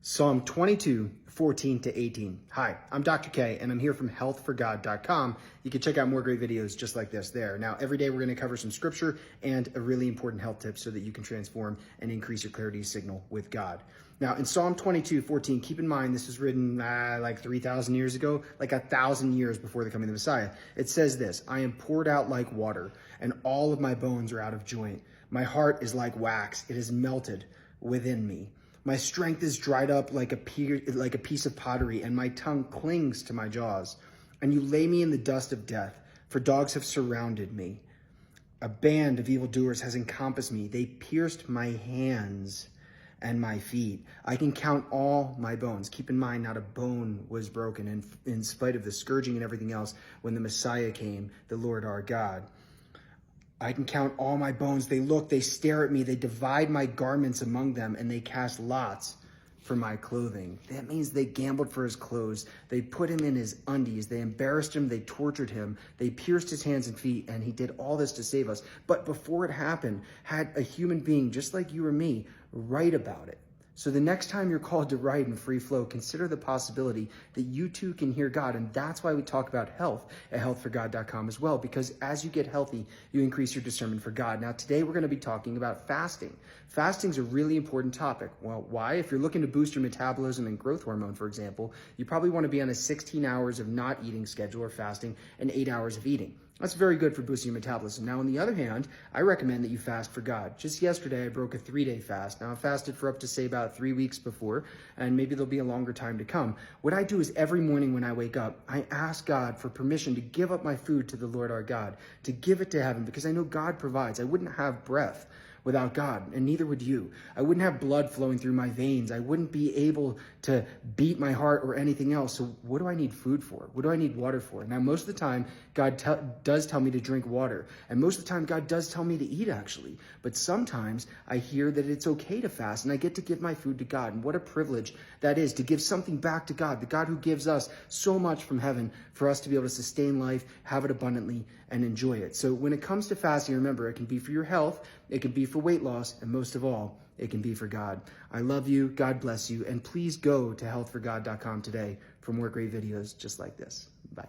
Psalm 22, 14 to 18. Hi, I'm Dr. K, and I'm here from healthforgod.com. You can check out more great videos just like this there. Now, every day we're going to cover some scripture and a really important health tip so that you can transform and increase your clarity signal with God. Now, in Psalm 22, 14, keep in mind this was written like 3,000 years ago, like 1,000 years before the coming of the Messiah. It says this: I am poured out like water, and all of my bones are out of joint. My heart is like wax, it is melted within me. My strength is dried up like a piece of pottery, and my tongue clings to my jaws. And you lay me in the dust of death, for dogs have surrounded me. A band of evildoers has encompassed me. They pierced my hands and my feet. I can count all my bones. Keep in mind, not a bone was broken, and in spite of the scourging and everything else, when the Messiah came, the Lord our God. I can count all my bones. They look, they stare at me, they divide my garments among them, and they cast lots for my clothing. That means they gambled for his clothes. They put him in his undies. They embarrassed him. They tortured him. They pierced his hands and feet, and he did all this to save us. But before it happened, had a human being just like you or me write about it. So the next time you're called to write in free flow, consider the possibility that you too can hear God. And that's why we talk about health at healthforgod.com as well, because as you get healthy, you increase your discernment for God. Now, today we're going to be talking about fasting. Fasting is a really important topic. Well, why? If you're looking to boost your metabolism and growth hormone, for example, you probably want to be on a 16 hours of not eating schedule or fasting and 8 hours of eating. That's very good for boosting your metabolism. Now, on the other hand, I recommend that you fast for God. Just yesterday, I broke a 3-day fast. Now, I fasted for up to, say, about 3 weeks before, and maybe there'll be a longer time to come. What I do is every morning when I wake up, I ask God for permission to give up my food to the Lord our God, to give it to heaven, because I know God provides. I wouldn't have breath without God, and neither would you. I wouldn't have blood flowing through my veins. I wouldn't be able to beat my heart or anything else. So what do I need food for? What do I need water for? Now, most of the time, God does tell me to drink water. And most of the time, God does tell me to eat, actually. But sometimes I hear that it's okay to fast, and I get to give my food to God. And what a privilege that is, to give something back to God, the God who gives us so much from heaven for us to be able to sustain life, have it abundantly, and enjoy it. So when it comes to fasting, remember, it can be for your health, it can be for weight loss, and most of all, it can be for God. I love you. God bless you. And please go to healthforgod.com today for more great videos just like this. Bye.